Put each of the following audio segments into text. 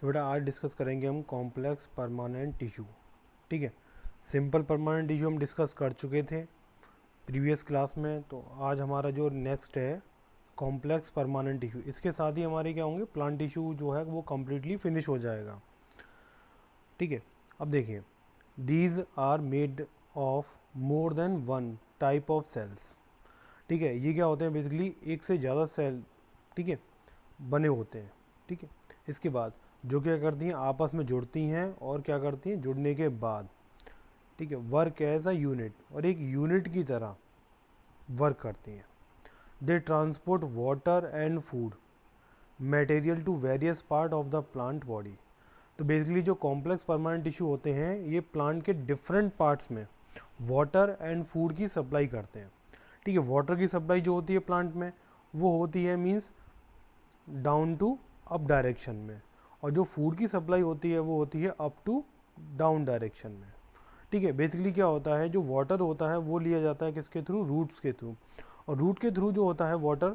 तो बेटा आज डिस्कस करेंगे हम कॉम्प्लेक्स परमानेंट टिश्यू। ठीक है, सिंपल परमानेंट टिश्यू हम डिस्कस कर चुके थे प्रीवियस क्लास में। तो आज हमारा जो नेक्स्ट है कॉम्प्लेक्स परमानेंट टिश्यू, इसके साथ ही हमारे क्या होंगे प्लांट टिश्यू जो है वो कम्प्लीटली फिनिश हो जाएगा। ठीक है, अब देखिए these are made of more than one type of cells. ठीक है, ये क्या होते हैं बेसिकली एक से ज़्यादा सेल, ठीक है, बने होते हैं। ठीक है, इसके बाद जो क्या करती हैं आपस में जुड़ती हैं और क्या करती हैं जुड़ने के बाद, ठीक है, वर्क एज अ यूनिट, और एक यूनिट की तरह वर्क करती हैं। They transport water and food material to various part of the plant body. तो बेसिकली जो कॉम्प्लेक्स परमानेंट टिश्यू होते हैं ये प्लांट के डिफरेंट पार्ट्स में वाटर एंड फूड की सप्लाई करते हैं। ठीक है, वाटर की सप्लाई जो होती है प्लांट में वो होती है means down to up direction में, और जो फूड की सप्लाई होती है वो होती है अप टू डाउन डायरेक्शन में। ठीक है, बेसिकली क्या होता है जो वाटर होता है वो लिया जाता है किसके थ्रू, रूट्स के थ्रू, और रूट के थ्रू जो होता है वाटर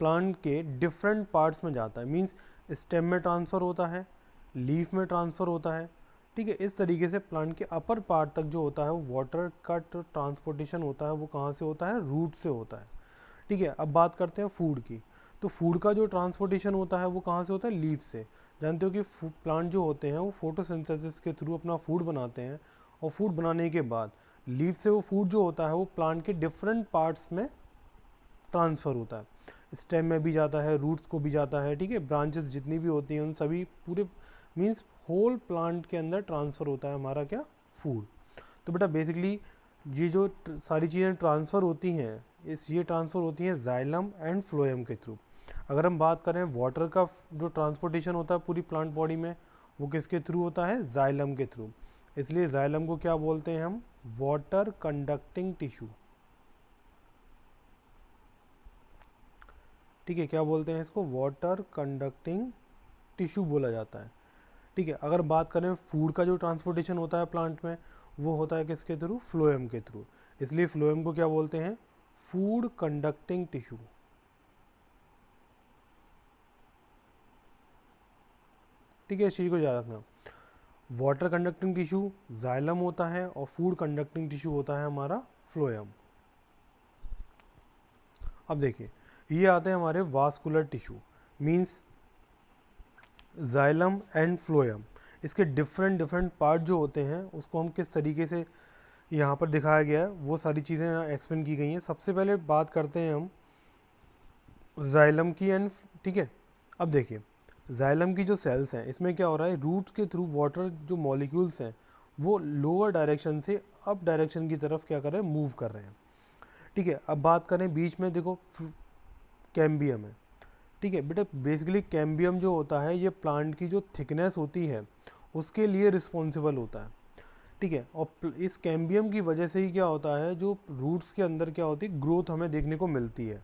प्लांट के डिफरेंट पार्ट्स में जाता है, मीन्स स्टेम में ट्रांसफ़र होता है, लीफ में ट्रांसफ़र होता है। ठीक है, इस तरीके से प्लांट के अपर पार्ट तक जो होता है वो वाटर का ट्रांसपोर्टेशन होता है वो कहाँ से होता है, रूट से होता है। ठीक है, अब बात करते हैं फूड की। तो फूड का जो ट्रांसपोर्टेशन होता है वो कहाँ से होता है, लीफ से। जानते हो कि प्लांट जो होते हैं वो फोटोसिंथेसिस के थ्रू अपना फूड बनाते हैं, और फूड बनाने के बाद लीफ से वो फूड जो होता है वो प्लांट के डिफरेंट पार्ट्स में ट्रांसफ़र होता है। स्टेम में भी जाता है, रूट्स को भी जाता है। ठीक है, ब्रांचेस जितनी भी होती हैं उन सभी पूरे मीन्स होल प्लांट के अंदर ट्रांसफ़र होता है हमारा क्या, फूड। तो बेटा बेसिकली ये जो सारी चीज़ें ट्रांसफ़र होती हैं ये ट्रांसफ़र होती हैं जाइलम एंड फ्लोएम के थ्रू। अगर हम बात करें वाटर का जो ट्रांसपोर्टेशन होता है पूरी प्लांट बॉडी में वो किसके थ्रू होता है, जाइलम के थ्रू। इसलिए जाइलम को क्या बोलते हैं हम, वाटर कंडक्टिंग टिश्यू। ठीक है, क्या बोलते हैं इसको, वाटर कंडक्टिंग टिश्यू बोला जाता है। ठीक है, अगर बात करें फूड का जो ट्रांसपोर्टेशन होता है प्लांट में वो होता है किसके थ्रू, फ्लोएम के थ्रू। इसलिए फ्लोएम को क्या बोलते हैं, फूड कंडक्टिंग टिश्यू। ठीक है, इस चीज़ को याद रखना, वाटर कंडक्टिंग टिश्यू जाइलम होता है और फूड कंडक्टिंग टिश्यू होता है हमारा फ्लोएम। अब देखिए ये आते हैं हमारे vascular tissue, means xylem and phloem. इसके डिफरेंट डिफरेंट पार्ट जो होते हैं उसको हम किस तरीके से यहाँ पर दिखाया गया है वो सारी चीज़ें यहाँ एक्सप्लेन की गई हैं। सबसे पहले बात करते हैं हम जाइलम की एंड, ठीक है। अब देखिए जाइलम की जो सेल्स हैं इसमें क्या हो रहा है, रूट्स के थ्रू वाटर जो मॉलिक्यूल्स हैं वो लोअर डायरेक्शन से अप डायरेक्शन की तरफ क्या कर रहे हैं, मूव कर रहे हैं। ठीक है, अब बात करें बीच में देखो कैम्बियम है। ठीक है बेटा, बेसिकली कैम्बियम जो होता है ये प्लांट की जो थिकनेस होती है उसके लिए रिस्पॉन्सिबल होता है। ठीक है, और इस कैम्बियम की वजह से ही क्या होता है जो रूट्स के अंदर क्या होती है, ग्रोथ हमें देखने को मिलती है।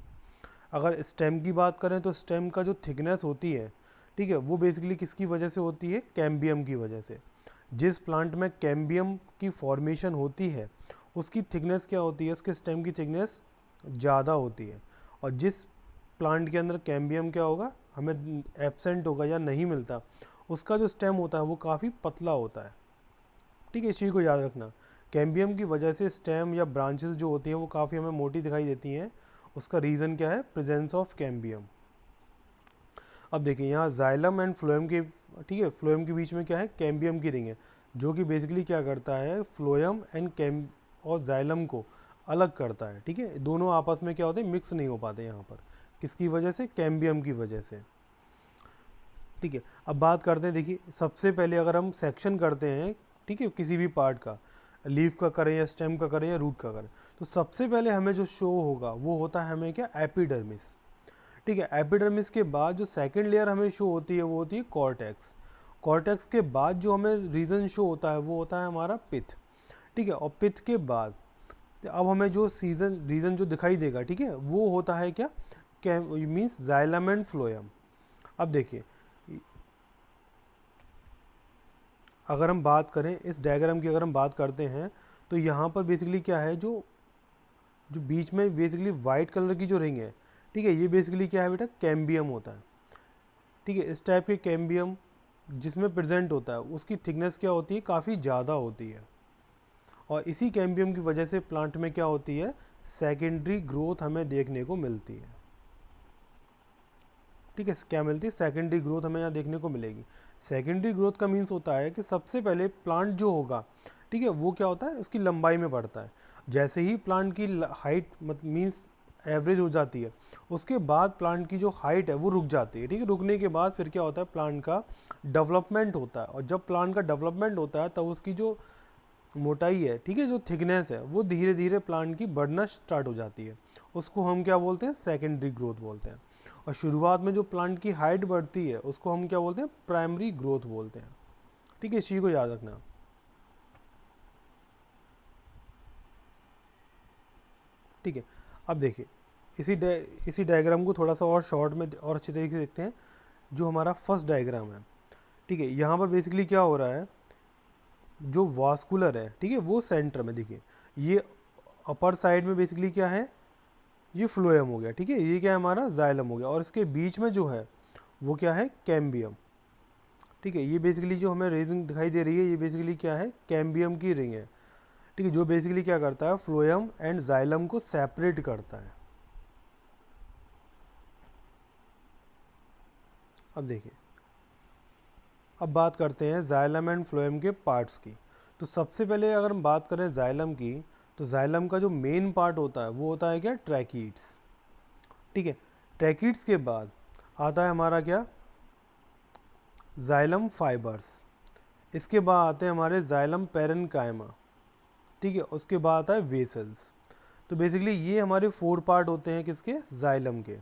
अगर स्टेम की बात करें तो स्टेम का जो थिकनेस होती है, ठीक है, वो बेसिकली किसकी वजह से होती है, कैम्बियम की वजह से। जिस प्लांट में कैम्बियम की फॉर्मेशन होती है उसकी थिकनेस क्या होती है, उसके स्टेम की थिकनेस ज़्यादा होती है। और जिस प्लांट के अंदर कैम्बियम क्या होगा, हमें एब्सेंट होगा या नहीं मिलता, उसका जो स्टेम होता है वो काफ़ी पतला होता है। ठीक है, इस चीज़ को याद रखना, कैम्बियम की वजह से स्टेम या ब्रांचेस जो होती हैं वो काफ़ी हमें मोटी दिखाई देती हैं। उसका रीज़न क्या है, प्रेजेंस ऑफ कैम्बियम। अब देखिए यहाँ जाइलम एंड फ्लोएम के, ठीक है, फ्लोएम के बीच में क्या है, कैम्बियम की रिंग है जो कि बेसिकली क्या करता है, फ्लोएम एंड कैम और जाइलम को अलग करता है। ठीक है, दोनों आपस में क्या होते हैं, मिक्स नहीं हो पाते यहाँ पर, किसकी वजह से, कैम्बियम की वजह से। ठीक है, अब बात करते हैं, देखिए सबसे पहले अगर हम सेक्शन करते हैं, ठीक है, किसी भी पार्ट का, लीफ का करें या स्टेम का करें या रूट का करें, तो सबसे पहले हमें जो शो होगा वो होता है हमें क्या, एपिडर्मिस। ठीक है, एपिडर्मिस के बाद जो सेकंड लेयर हमें शो होती है वो होती है कॉर्टेक्स। कॉर्टेक्स के बाद जो हमें रीजन शो होता है वो होता है हमारा पिथ। ठीक है, और पिथ के बाद अब हमें जो रीजन जो दिखाई देगा, ठीक है, वो होता है क्या, मीन्स जाइलम एंड फ्लोएम। अब देखिए अगर हम बात करें इस डायग्राम की, अगर हम बात करते हैं तो यहाँ पर बेसिकली क्या है, जो जो बीच में बेसिकली वाइट कलर की जो रिंग है, ठीक है, ये बेसिकली क्या है बेटा, कैम्बियम होता है। ठीक है। इस टाइप के कैम्बियम जिसमें प्रेजेंट होता है उसकी थिकनेस क्या होती है, काफ़ी ज़्यादा होती है, और इसी कैम्बियम की वजह से प्लांट में क्या होती है, सेकेंडरी ग्रोथ हमें देखने को मिलती है। ठीक है, क्या मिलती है, सेकेंडरी ग्रोथ हमें यहाँ देखने को मिलेगी। सेकेंडरी ग्रोथ का मीन्स होता है कि सबसे पहले प्लांट जो होगा, ठीक है, वो क्या होता है, उसकी लंबाई में बढ़ता है। जैसे ही प्लांट की हाइट मीन्स एवरेज हो जाती है, उसके बाद प्लांट की जो हाइट है वो रुक जाती है। ठीक है, रुकने के बाद फिर क्या होता है, प्लांट का डेवलपमेंट होता है, और जब प्लांट का डेवलपमेंट होता है तब उसकी जो मोटाई है, ठीक है, जो थिकनेस है, वो धीरे धीरे प्लांट की बढ़ना स्टार्ट हो जाती है। उसको हम क्या बोलते हैं, सेकेंडरी ग्रोथ बोलते हैं। और शुरुआत में जो प्लांट की हाइट बढ़ती है उसको हम क्या बोलते हैं, प्राइमरी ग्रोथ बोलते हैं। ठीक है, इस चीज़ को याद रखना। ठीक है, अब देखिए इसी डायग्राम को थोड़ा सा और शॉर्ट में और अच्छे तरीके से देखते हैं। जो हमारा फर्स्ट डायग्राम है, ठीक है, यहाँ पर बेसिकली क्या हो रहा है, जो वास्कुलर है, ठीक है, वो सेंटर में, देखिए ये अपर साइड में बेसिकली क्या है, ये फ्लोएम हो गया। ठीक है, ये क्या है, हमारा जाइलम हो गया, और इसके बीच में जो है वो क्या है, कैम्बियम। ठीक है, ये बेसिकली जो हमें रिंग दिखाई दे रही है, ये बेसिकली क्या है, कैम्बियम की रिंग है। ठीक है, जो बेसिकली क्या करता है, फ्लोएम एंड जाइलम को सेपरेट करता है। अब देखिए, अब बात करते हैं जाइलम एंड फ्लोएम के पार्ट्स की। तो सबसे पहले अगर हम बात करें जाइलम की, तो जाइलम का जो मेन पार्ट होता है वो होता है क्या, ट्रैकीड्स। ठीक है, ट्रैकीड्स के बाद आता है हमारा क्या, जाइलम फाइबर्स। इसके बाद आते हैं हमारे जाइलम पेरेन्काइमा। ठीक है, उसके बाद आता है वेसल्स। तो बेसिकली ये हमारे 4 पार्ट होते हैं किसके, जाइलम के।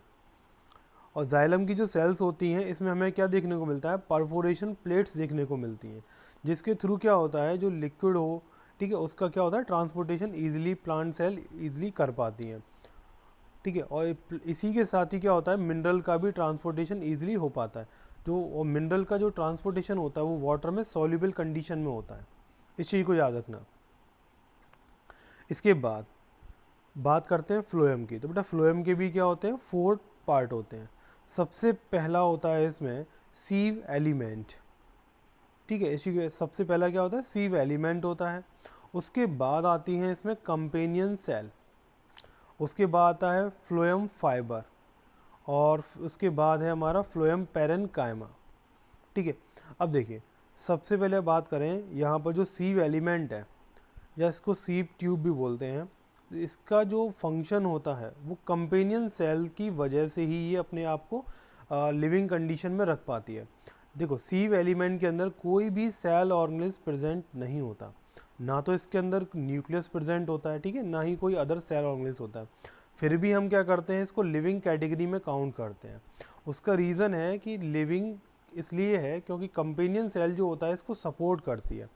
और जाइलम की जो सेल्स होती हैं इसमें हमें क्या देखने को मिलता है, परफोरेशन प्लेट्स देखने को मिलती हैं, जिसके थ्रू क्या होता है, जो लिक्विड हो, ठीक है, उसका क्या होता है, transportation easily plant cell easily कर पाती हैं। ठीक है, और इसी के साथ ही क्या होता है, मिनरल का भी ट्रांसपोर्टेशन ईजिली हो पाता है। जो मिनरल का जो ट्रांसपोर्टेशन होता है वो वाटर में सॉल्युबल कंडीशन में होता है। इस चीज़ को याद रखना। इसके बाद बात करते हैं फ्लोएम की। तो बेटा फ्लोएम के भी क्या होते हैं, 4 पार्ट होते हैं। सबसे पहला होता है इसमें सीव एलिमेंट। ठीक है, इसी के सबसे पहला क्या होता है, सीव एलिमेंट होता है। उसके बाद आती हैं इसमें कंपेनियन सेल। उसके बाद आता है फ्लोएम फाइबर, और उसके बाद है हमारा फ्लोएम पेरेन्काइमा। ठीक है, अब देखिए सबसे पहले बात करें यहाँ पर जो सीव एलिमेंट है, या इसको सीव ट्यूब भी बोलते हैं, इसका जो फंक्शन होता है वो कंपेनियन सेल की वजह से ही ये अपने आप को लिविंग कंडीशन में रख पाती है। देखो सीव एलिमेंट के अंदर कोई भी सेल ऑर्गेनिज्म प्रेजेंट नहीं होता, ना तो इसके अंदर न्यूक्लियस प्रेजेंट होता है, ठीक है, ना ही कोई अदर सेल ऑर्गेनिज्म होता है। फिर भी हम क्या करते हैं, इसको लिविंग कैटेगरी में काउंट करते हैं। उसका रीज़न है कि लिविंग इसलिए है क्योंकि कंपेनियन सेल जो होता है इसको सपोर्ट करती है।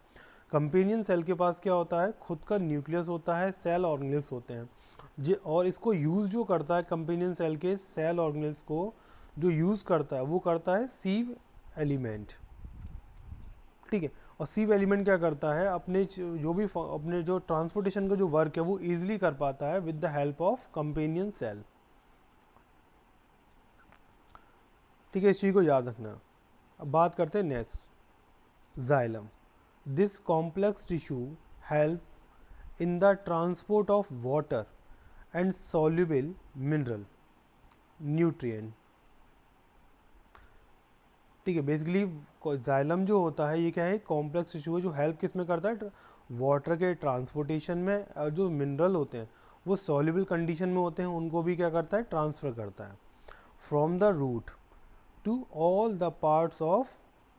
कंपेनियन सेल के पास क्या होता है, खुद का न्यूक्लियस होता है, सेल ऑर्गेनेल्स होते हैं और इसको यूज़ जो करता है कंपेनियन सेल के सेल ऑर्गेनेल्स को जो यूज़ करता है वो करता है सीव एलिमेंट। ठीक है, और सीव एलिमेंट क्या करता है, अपने जो भी अपने जो ट्रांसपोर्टेशन का जो वर्क है वो ईजिली कर पाता है with the help of companion cell. ठीक है, इस चीज़ को याद रखना। अब बात करते हैं next, xylem. This complex tissue help in the transport of water and soluble mineral nutrient। ठीक है, बेसिकली जाइलम जो होता है ये क्या है, कॉम्प्लेक्स टिश्यू है जो हेल्प किस में करता है, वाटर के ट्रांसपोर्टेशन में, और जो मिनरल होते हैं वो सॉल्युबल कंडीशन में होते हैं उनको भी क्या करता है, ट्रांसफ़र करता है from the root to all the parts of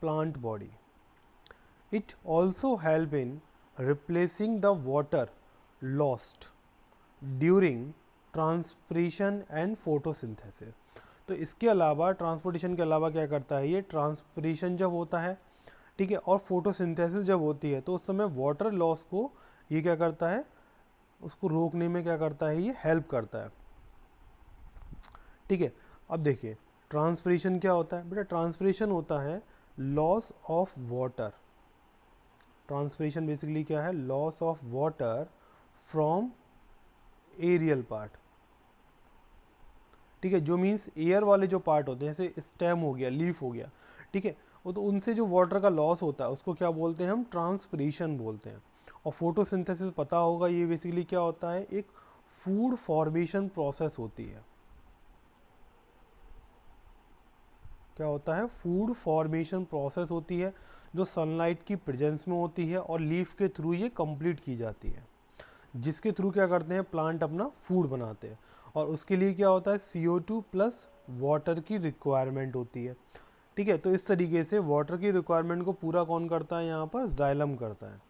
plant body. It also help in replacing the water lost during transpiration and photosynthesis. तो इसके अलावा ट्रांसपोर्टेशन के अलावा क्या करता है, ये ट्रांसपिरेशन जब होता है, ठीक है, और फोटोसिंथेसिस जब होती है तो उस समय वाटर लॉस को ये क्या करता है, उसको रोकने में क्या करता है, ये हेल्प करता है। ठीक है, अब देखिए ट्रांसपिरेशन क्या होता है, बेटा ट्रांसपिरेशन होता है loss of water. Transpiration basically क्या है, loss of water from aerial part. ठीक है, जो मीन्स एयर वाले जो पार्ट होते हैं, जैसे स्टेम हो गया, लीफ हो गया, ठीक है, वो तो उनसे जो वाटर का लॉस होता है उसको क्या बोलते हैं हम, ट्रांसपिरेशन बोलते हैं। और फोटोसिंथेसिस पता होगा, ये बेसिकली क्या होता है, एक फूड फॉर्मेशन प्रोसेस होती है। क्या होता है, फूड फॉर्मेशन प्रोसेस होती है, जो सनलाइट की प्रेजेंस में होती है और लीफ के थ्रू ये कंप्लीट की जाती है, जिसके थ्रू क्या करते हैं, प्लांट अपना फूड बनाते हैं। और उसके लिए क्या होता है, CO2 प्लस वाटर की रिक्वायरमेंट होती है। ठीक है, तो इस तरीके से वाटर की रिक्वायरमेंट को पूरा कौन करता है, यहाँ पर जाइलम करता है।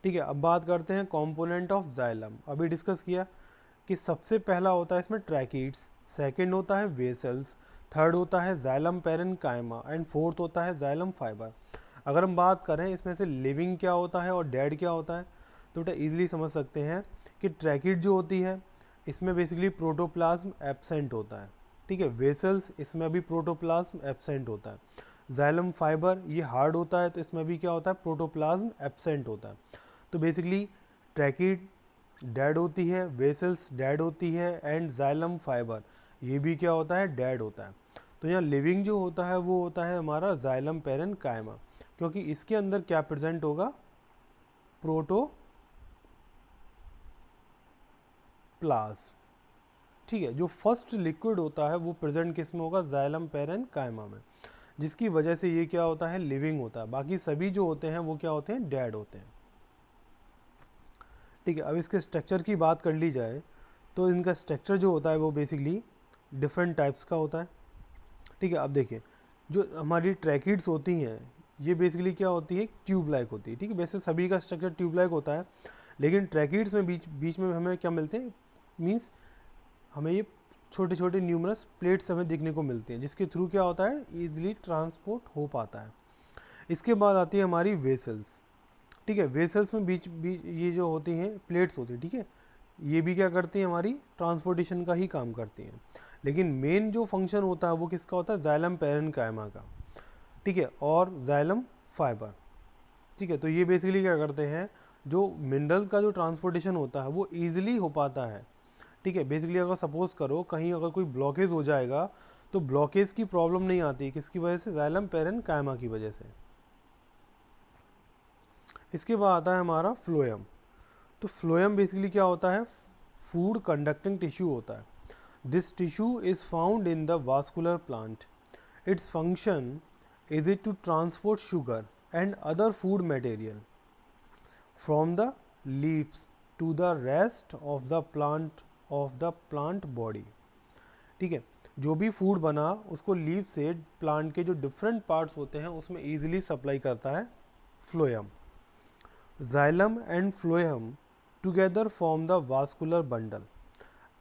ठीक है, अब बात करते हैं कंपोनेंट ऑफ जाइलम। अभी डिस्कस किया कि सबसे पहला होता है इसमें ट्रैकिड्स, सेकंड होता है वेसल्स, थर्ड होता है जाइलम पेरेन्काइमा एंड फोर्थ होता है जाइलम फाइबर। अगर हम बात करें इसमें से लिविंग क्या होता है और डेड क्या होता है, तो बेटा ईजिली समझ सकते हैं कि ट्रैकिड जो होती है इसमें बेसिकली प्रोटोप्लाज्म एब्सेंट होता है। ठीक है, वेसल्स इसमें भी प्रोटोप्लाज्म एब्सेंट होता है। जाइलम फाइबर ये हार्ड होता है, तो इसमें भी क्या होता है, प्रोटोप्लाज्म एब्सेंट होता है। तो बेसिकली ट्रैकिड डेड होती है, वेसल्स डेड होती है एंड जाइलम फाइबर ये भी क्या होता है, डेड होता है। तो यहाँ लिविंग जो होता है वो होता है हमारा जाइलम पेरेन्काइमा, क्योंकि इसके अंदर क्या प्रेजेंट होगा, प्रोटोप्लाज्म। ठीक है, जो फर्स्ट लिक्विड होता है वो प्रेजेंट किस में होगा, जाइलम पेरेन्काइमा में, जिसकी वजह से ये क्या होता है, लिविंग होता है। बाकी सभी जो होते हैं वो क्या होते हैं, डेड होते हैं। ठीक है, अब इसके स्ट्रक्चर की बात कर ली जाए तो इनका स्ट्रक्चर जो होता है वो बेसिकली डिफरेंट टाइप्स का होता है। ठीक है, अब देखिए जो हमारी ट्रैकिड्स होती हैं ये बेसिकली क्या होती है, ट्यूब लाइक होती है। ठीक है, वैसे सभी का स्ट्रक्चर ट्यूब लाइक होता है, लेकिन ट्रैकिड्स में बीच बीच में हमें क्या मिलते हैं, मीन्स हमें ये छोटे छोटे न्यूमरस प्लेट्स हमें देखने को मिलती हैं, जिसके थ्रू क्या होता है, ईजिली ट्रांसपोर्ट हो पाता है। इसके बाद आती है हमारी वेसल्स। ठीक है, वेसल्स में बीच बीच ये जो होती हैं प्लेट्स होती हैं, ठीक है, ये भी क्या करती हैं, हमारी ट्रांसपोर्टेशन का ही काम करती हैं। लेकिन मेन जो फंक्शन होता है वो किसका होता है, जाइलम पेरेन्काइमा का। ठीक है, और जाइलम फाइबर। ठीक है, तो ये बेसिकली क्या करते हैं, जो मिनरल्स का जो ट्रांसपोर्टेशन होता है वो ईजिली हो पाता है। ठीक है, बेसिकली अगर सपोज करो कहीं अगर कोई ब्लॉकेज हो जाएगा तो ब्लॉकेज की प्रॉब्लम नहीं आती, किसकी वजह से, जाइलम पेरेन्काइमा की वजह से। इसके बाद आता है हमारा फ्लोएम। तो फ्लोएम बेसिकली क्या होता है, फूड कंडक्टिंग टिश्यू होता है। This tissue is found in the vascular plant. Its function is it to transport sugar and other food material from the leaves to the rest of the plant body. ठीक है, जो भी food बना उसको leave से plant के जो different parts होते हैं उसमें ईजिली सप्लाई करता है phloem. Xylem and phloem together form the vascular bundle.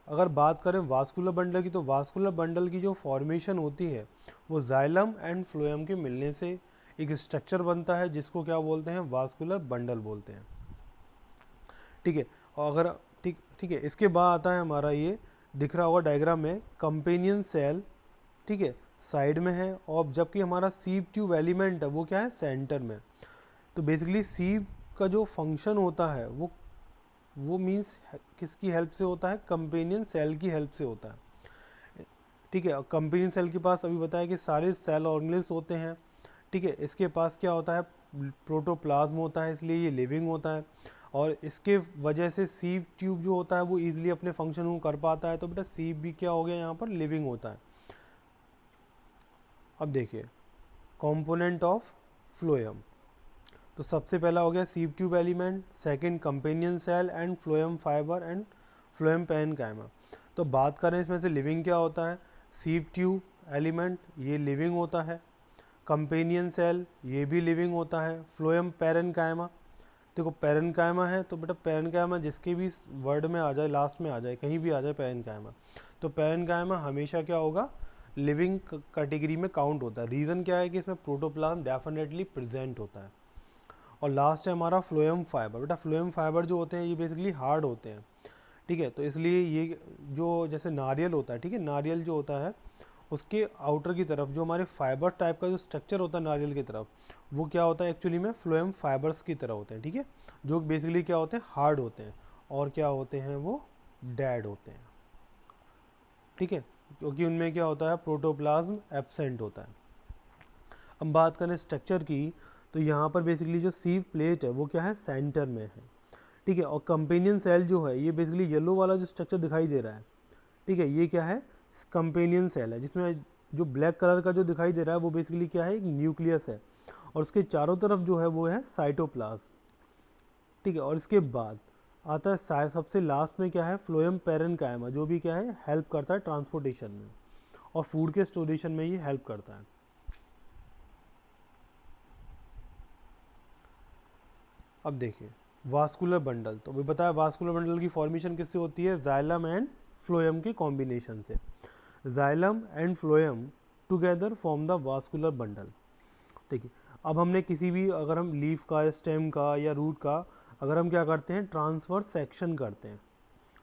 अगर बात करें वास्कुलर बंडल की, तो वास्कुलर बंडल की जो फॉर्मेशन होती है वो जाइलम एंड फ्लोएम के मिलने से एक स्ट्रक्चर बनता है, जिसको क्या बोलते हैं, वास्कुलर बंडल बोलते हैं। ठीक है, और अगर ठीक है, इसके बाद आता है हमारा ये दिख रहा होगा डायग्राम में, कंपेनियन सेल। ठीक है, साइड में है, और जबकि हमारा सीव ट्यूब एलिमेंट है वो क्या है, सेंटर में। तो बेसिकली सीव का जो फंक्शन होता है वो मीन्स किसकी हेल्प से होता है, कंपेनियन सेल की हेल्प से होता है। ठीक है, कंपेनियन सेल के पास अभी बताया कि सारे सेल ऑर्गेनेल्स होते हैं। ठीक है, इसके पास क्या होता है, प्रोटोप्लाज्म होता है, इसलिए ये लिविंग होता है, और इसके वजह से सीव ट्यूब जो होता है वो ईजिली अपने फंक्शन को कर पाता है। तो बेटा सीव भी क्या हो गया, यहाँ पर लिविंग होता है। अब देखिए कंपोनेंट ऑफ फ्लोएम। तो सबसे पहला हो गया sieve tube element, second companion cell and phloem fibre and phloem parenchyma. तो बात करें इसमें से लिविंग क्या होता है, सीव ट्यूब एलिमेंट ये लिविंग होता है, कंपेनियन सेल ये भी लिविंग होता है, फ्लोएम पेरेन्काइमा, देखो पेरेन्काइमा है तो बेटा पेरेन्काइमा जिसके भी वर्ड में आ जाए, लास्ट में आ जाए, कहीं भी आ जाए पेरेन्काइमा, तो पेरेन्काइमा हमेशा क्या होगा, लिविंग कैटेगरी में काउंट होता है। रीज़न क्या है कि इसमें प्रोटोप्लाज्म डेफिनेटली प्रेजेंट होता है। और लास्ट है हमारा फ्लोएम फाइबर। बेटा फ्लोएम फाइबर जो होते हैं ये बेसिकली हार्ड होते हैं। ठीक है, तो इसलिए ये जो जैसे नारियल होता है, ठीक है, नारियल जो होता है उसके आउटर की तरफ जो हमारे फाइबर टाइप का जो स्ट्रक्चर होता है नारियल की तरफ, वो क्या होता है एक्चुअली में फ्लोएम फाइबर्स की तरह होते हैं। ठीक है, जो बेसिकली क्या होते हैं, हार्ड होते हैं, और क्या होते हैं, वो डेड होते हैं। ठीक है, क्योंकि उनमें क्या होता है, प्रोटोप्लाज्म एब्सेंट होता है। अब बात करें स्ट्रक्चर की, तो यहाँ पर बेसिकली जो सीव प्लेट है वो क्या है, सेंटर में है। ठीक है, और कंपेनियन सेल जो है ये बेसिकली येलो वाला जो स्ट्रक्चर दिखाई दे रहा है, ठीक है, ये क्या है, कंपेनियन सेल है, जिसमें जो ब्लैक कलर का जो दिखाई दे रहा है वो बेसिकली क्या है, एक न्यूक्लियस है, और उसके चारों तरफ जो है वो है साइटोप्लाज्म। ठीक है, और इसके बाद आता है सबसे लास्ट में क्या है, फ्लोएम पैरेन्काइमा, जो भी क्या है, हेल्प करता है ट्रांसपोर्टेशन में और फूड के स्टोरेशन में ये हेल्प करता है। अब देखिए वास्कुलर बंडल, तो भी बताया वास्कुलर बंडल की फॉर्मेशन किससे होती है, जाइलम एंड फ्लोएम के कॉम्बिनेशन से। Xylem and phloem together form the vascular bundle. ठीक है, अब हमने किसी भी, अगर हम लीफ का, स्टेम का या रूट का, अगर हम क्या करते हैं, ट्रांसफर सेक्शन करते हैं।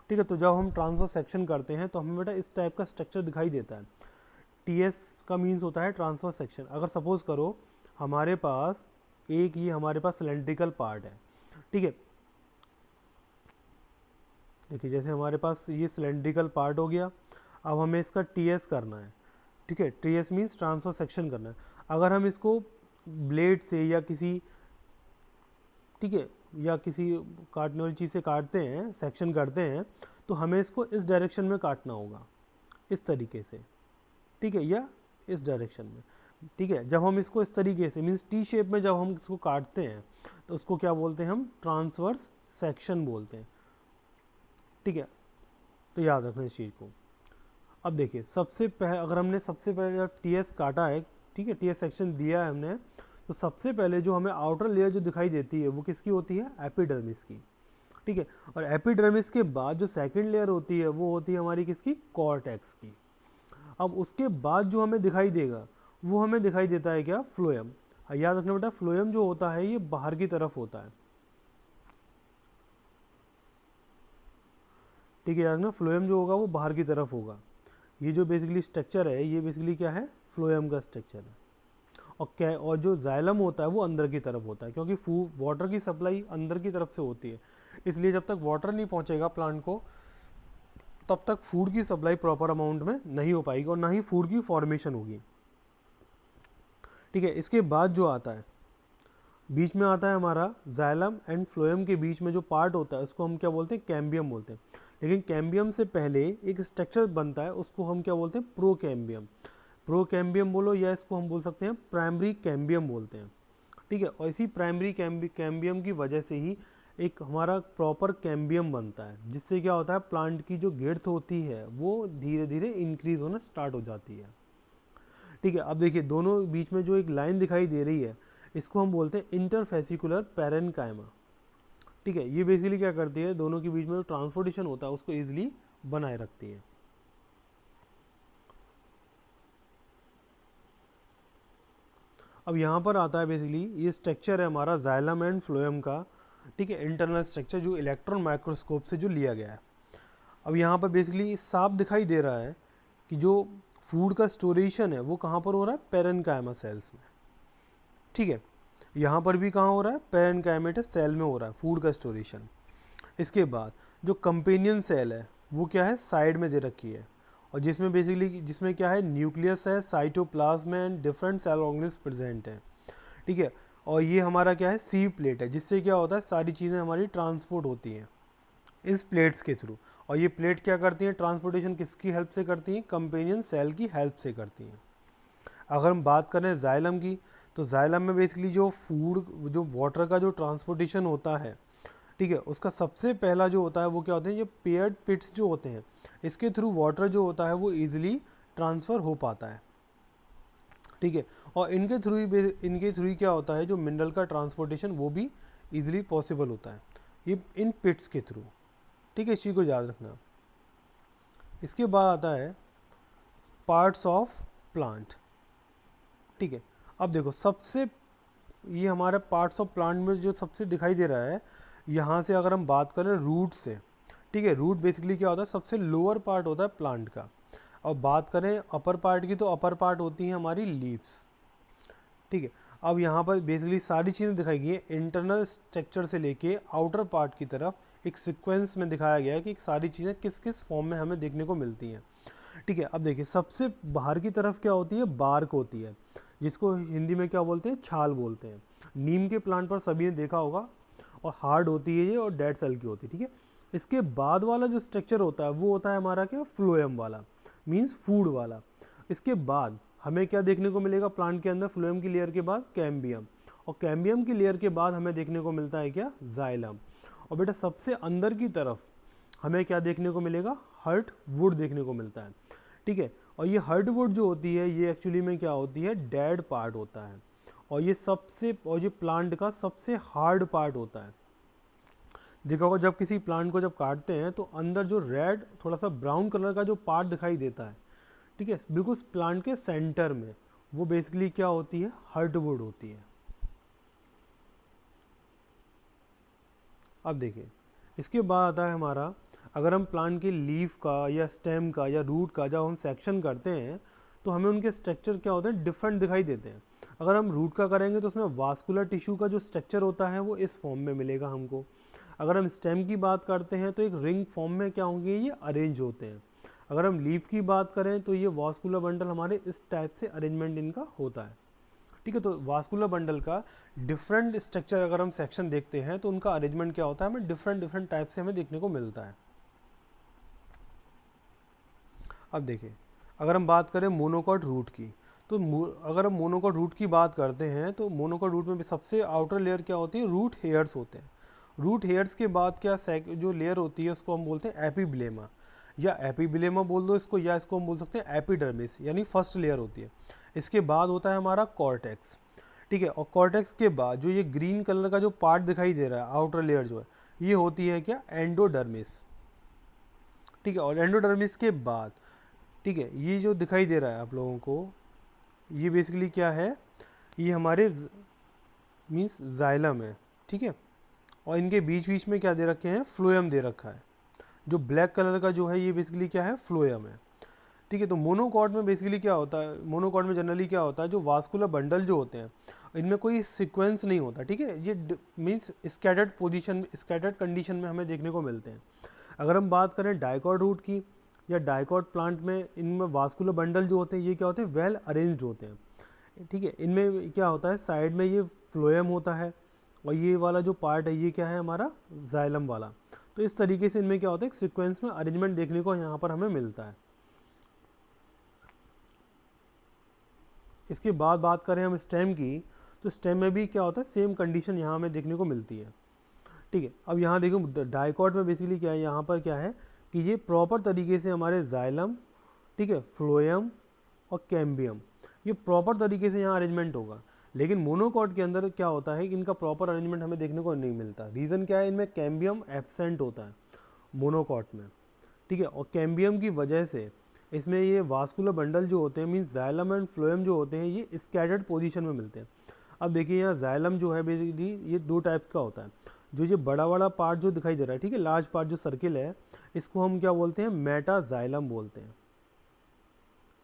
ठीक है, तो जब हम ट्रांसफर सेक्शन करते हैं तो हमें बेटा इस टाइप का स्ट्रक्चर दिखाई देता है। टीएस का मीन्स होता है ट्रांसफर सेक्शन। अगर सपोज करो हमारे पास एक, ये हमारे पास सिलेंड्रिकल पार्ट है, ठीक है, देखिए जैसे हमारे पास ये सिलेंड्रिकल पार्ट हो गया, अब हमें इसका टीएस करना है। ठीक है, टीएस मीन्स ट्रांसफर सेक्शन करना है। अगर हम इसको ब्लेड से या किसी, ठीक है, या किसी काटने वाली चीज़ से काटते हैं, सेक्शन करते हैं, तो हमें इसको इस डायरेक्शन में काटना होगा, इस तरीके से। ठीक है, या इस डायरेक्शन में। ठीक है, जब हम इसको इस तरीके से मीन्स टी शेप में जब हम इसको काटते हैं तो उसको क्या बोलते हैं, हम ट्रांसवर्स सेक्शन बोलते हैं। ठीक है, तो याद रखना इस चीज़ को। अब देखिए सबसे पहले, अगर हमने सबसे पहले जब टीएस काटा है, ठीक है, टीएस सेक्शन दिया है हमने, तो सबसे पहले जो हमें आउटर लेयर जो दिखाई देती है वो किसकी होती है, एपिडर्मिस की। ठीक है, और एपिडर्मिस के बाद जो सेकंड लेयर होती है वो होती है हमारी किसकी, कॉर्टेक्स की। अब उसके बाद जो हमें दिखाई देगा वो हमें दिखाई देता है क्या, फ्लोएम। याद रखना बेटा, फ्लोएम जो होता है ये बाहर की तरफ होता है। ठीक है, याद रखना फ्लोएम जो होगा वो बाहर की तरफ होगा। ये जो बेसिकली स्ट्रक्चर है ये बेसिकली क्या है, फ्लोएम का स्ट्रक्चर है। और जो जाइलम होता है वो अंदर की तरफ होता है, क्योंकि वाटर की सप्लाई अंदर की तरफ से होती है, इसलिए जब तक वाटर नहीं पहुंचेगा प्लांट को तब तक फूड की सप्लाई प्रॉपर अमाउंट में नहीं हो पाएगी और ना ही फूड की फॉर्मेशन होगी। ठीक है, इसके बाद जो आता है, बीच में आता है हमारा जाइलम एंड फ्लोएम के बीच में जो पार्ट होता है उसको हम क्या बोलते हैं, कैम्बियम बोलते हैं। लेकिन कैम्बियम से पहले एक स्ट्रक्चर बनता है, उसको हम क्या बोलते हैं, प्रोकैम्बियम। प्रोकैम्बियम बोलो या इसको हम बोल सकते हैं प्राइमरी कैम्बियम बोलते हैं। ठीक है, और इसी प्राइमरी कैम्बियम की वजह से ही एक हमारा प्रॉपर कैम्बियम बनता है, जिससे क्या होता है, प्लांट की जो गिर्थ होती है वो धीरे धीरे इंक्रीज होना स्टार्ट हो जाती है। ठीक है, अब देखिए दोनों बीच में जो एक लाइन दिखाई दे रही है इसको हम बोलते हैं इंटरफेसिकुलर पैरेन्काइमा। ठीक है, ये बेसिकली क्या करती है, दोनों के बीच में जो ट्रांसपोर्टेशन होता है उसको ईजिली बनाए रखती है। अब यहाँ पर आता है बेसिकली ये स्ट्रक्चर है हमारा जाइलम एंड फ्लोएम का। ठीक है, इंटरनल स्ट्रक्चर जो इलेक्ट्रॉन माइक्रोस्कोप से जो लिया गया है। अब यहाँ पर बेसिकली साफ दिखाई दे रहा है कि जो फूड का स्टोरेशन है वो कहाँ पर हो रहा है, पैरेन्काइमा सेल्स में। ठीक है, यहाँ पर भी कहाँ हो रहा है, पैरेन्काइमेटस सेल में हो रहा है फूड का स्टोरेशन। इसके बाद जो कंपेनियन सेल है वो क्या है, साइड में दे रखी है, और जिसमें बेसिकली जिसमें क्या है, न्यूक्लियस है, cytoplasm and different cell organelles present है। ठीक है, और ये हमारा क्या है, सीव प्लेट है, जिससे क्या होता है, सारी चीज़ें हमारी ट्रांसपोर्ट होती हैं इस प्लेट्स के थ्रू। और ये प्लेट क्या करती हैं, ट्रांसपोर्टेशन किसकी हेल्प से करती हैं, कंपेनियन सेल की हेल्प से करती हैं। अगर हम बात करें जाइलम की, तो जाइलम में बेसिकली जो फूड, जो वाटर का जो ट्रांसपोर्टेशन होता है, ठीक है, उसका सबसे पहला जो होता है वो क्या होते हैं, ये पेयर्ड पिट्स जो होते हैं, इसके थ्रू वाटर जो होता है वो इजीली ट्रांसफ़र हो पाता है। ठीक है, और इनके थ्रू ही क्या होता है, जो मिनरल का ट्रांसपोर्टेशन वो भी इजीली पॉसिबल होता है, ये इन पिट्स के थ्रू। ठीक है, इस चीज़ को याद रखना। इसके बाद आता है पार्ट्स ऑफ प्लांट। ठीक है, अब देखो सबसे, ये हमारे पार्ट्स ऑफ प्लांट में जो सबसे दिखाई दे रहा है, यहाँ से अगर हम बात करें रूट से, ठीक है, रूट बेसिकली क्या होता है, सबसे लोअर पार्ट होता है प्लांट का। और बात करें अपर पार्ट की, तो अपर पार्ट होती हैं हमारी लीव्स। ठीक है, अब यहाँ पर बेसिकली सारी चीज़ें दिखाई गई हैं, इंटरनल स्ट्रक्चर से लेके आउटर पार्ट की तरफ एक सीक्वेंस में दिखाया गया है कि सारी चीज़ें किस किस फॉर्म में हमें देखने को मिलती हैं। ठीक है, अब देखिए सबसे बाहर की तरफ क्या होती है, बार्क होती है, जिसको हिंदी में क्या बोलते हैं, छाल बोलते हैं। नीम के प्लांट पर सभी ने देखा होगा, और हार्ड होती है ये और डेड सेल की होती है, ठीक है। इसके बाद वाला जो स्ट्रक्चर होता है वो होता है हमारा क्या, फ्लोएम वाला, मीन्स फूड वाला। इसके बाद हमें क्या देखने को मिलेगा प्लांट के अंदर, फ्लोएम की लेयर के बाद कैम्बियम, और कैम्बियम की लेयर के बाद हमें देखने को मिलता है क्या, जाइलम। और बेटा सबसे अंदर की तरफ हमें क्या देखने को मिलेगा, हर्ट वुड देखने को मिलता है, ठीक है। और ये हर्ट वुड जो होती है ये एक्चुअली में क्या होती है, डेड पार्ट होता है, और ये प्लांट का सबसे हार्ड पार्ट होता है। देखा होगा जब किसी प्लांट को जब काटते हैं तो अंदर जो रेड थोड़ा सा ब्राउन कलर का जो पार्ट दिखाई देता है, ठीक है, बिल्कुल प्लांट के सेंटर में, वो बेसिकली क्या होती है, हर्टवुड होती है। अब देखिए इसके बाद आता है हमारा, अगर हम प्लांट के लीफ का या स्टेम का या रूट का जब हम सेक्शन करते हैं तो हमें उनके स्ट्रक्चर क्या होते हैं, डिफरेंट दिखाई देते हैं। अगर हम रूट का करेंगे तो उसमें वास्कुलर टिश्यू का जो स्ट्रक्चर होता है वो इस फॉर्म में मिलेगा हमको। अगर हम स्टेम की बात करते हैं तो एक रिंग फॉर्म में क्या होंगे, ये अरेंज होते हैं। अगर हम लीफ की बात करें तो ये वास्कुलर बंडल हमारे इस टाइप से अरेंजमेंट इनका होता है, ठीक है। तो वास्कुलर बंडल का डिफरेंट स्ट्रक्चर अगर हम सेक्शन देखते हैं तो उनका अरेंजमेंट क्या होता है, हमें डिफरेंट डिफरेंट टाइप से हमें देखने को मिलता है। अब देखिए अगर हम बात करें मोनोकॉट रूट की, तो अगर हम मोनोकॉट रूट की बात करते हैं तो मोनोकॉट रूट में भी सबसे आउटर लेयर क्या होती है, रूट हेयर्स होते हैं। रूट हेयर्स के बाद क्या जो लेयर होती है उसको हम बोलते हैं एपिब्लेमा, या एपिब्लेमा बोल दो इसको, या इसको हम बोल सकते हैं एपिडर्मिस, यानी फर्स्ट लेयर होती है। इसके बाद होता है हमारा कॉर्टेक्स, ठीक है। और कॉर्टेक्स के बाद जो ये ग्रीन कलर का जो पार्ट दिखाई दे रहा है, आउटर लेयर जो है, ये होती है क्या, एंडोडर्मिस, ठीक है। और एंडोडर्मिस के बाद, ठीक है, ये जो दिखाई दे रहा है आप लोगों को, ये बेसिकली क्या है, ये हमारे मीन्स जाइलम है, ठीक है। और इनके बीच बीच में क्या दे रखे हैं, फ्लोएम दे रखा है। जो ब्लैक कलर का जो है ये बेसिकली क्या है, फ्लोएम है, ठीक है। तो मोनोकॉट में बेसिकली क्या होता है, मोनोकॉट में जनरली क्या होता है, जो वास्कुलर बंडल जो होते हैं इनमें कोई सीक्वेंस नहीं होता, ठीक है। ये means scattered position, scattered condition में हमें देखने को मिलते हैं। अगर हम बात करें डाइकॉट रूट की या डाइकॉट प्लांट में, इनमें वास्कुलर बंडल जो होते हैं ये क्या होते हैं, वेल अरेंज्ड होते हैं, ठीक है। इनमें क्या होता है, साइड में ये फ्लोएम होता है, और ये वाला जो पार्ट है ये क्या है हमारा, जाइलम वाला। तो इस तरीके से इनमें क्या होता है, एक सीक्वेंस में अरेंजमेंट देखने को यहाँ पर हमें मिलता है। इसके बाद बात करें हम स्टेम की, तो स्टेम में भी क्या होता है, सेम कंडीशन यहाँ हमें देखने को मिलती है, ठीक है। अब यहाँ देखो डाइकॉट में बेसिकली क्या है, यहाँ पर क्या है कि ये प्रॉपर तरीके से हमारे जाइलम, ठीक है, फ्लोएम और कैम्बियम, ये प्रॉपर तरीके से यहाँ अरेंजमेंट होगा। लेकिन मोनोकॉट के अंदर क्या होता है कि इनका प्रॉपर अरेंजमेंट हमें देखने को नहीं मिलता। रीज़न क्या है, इनमें कैम्बियम एब्सेंट होता है मोनोकॉट में, ठीक है। और कैम्बियम की वजह से इसमें ये वास्कुलर बंडल जो होते हैं, मीन्स जाइलम एंड फ्लोएम जो होते हैं, ये स्कैटर्ड पोजीशन में मिलते हैं। अब देखिए यहाँ जाइलम जो है बेसिकली ये दो टाइप का होता है। जो ये बड़ा बड़ा पार्ट जो दिखाई दे रहा है, ठीक है, लार्ज पार्ट जो सर्किल है, इसको हम क्या बोलते हैं, मेटाजाइलम बोलते हैं,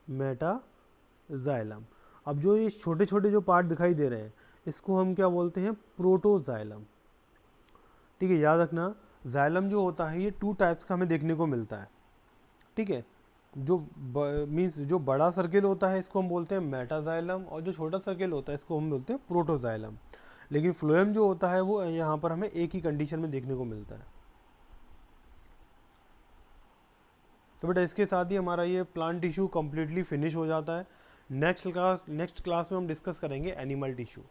मेटाजाइलम। अब जो ये छोटे छोटे जो पार्ट दिखाई दे रहे हैं इसको हम क्या बोलते हैं, प्रोटोजाइलम, ठीक है। याद रखना जाइलम जो होता है ये टू टाइप्स का हमें देखने को मिलता है, ठीक है। जो मीन्स जो बड़ा सर्किल होता है इसको हम बोलते हैं मेटाजाइलम, और जो छोटा सर्किल होता है इसको हम बोलते हैं प्रोटोजाइलम। लेकिन फ्लोएम जो होता है वो यहाँ पर हमें एक ही कंडीशन में देखने को मिलता है। तो बेटा इसके साथ ही हमारा ये प्लांट टिश्यू कम्प्लीटली फिनिश हो जाता है। नेक्स्ट क्लास में हम डिस्कस करेंगे एनिमल टिश्यू।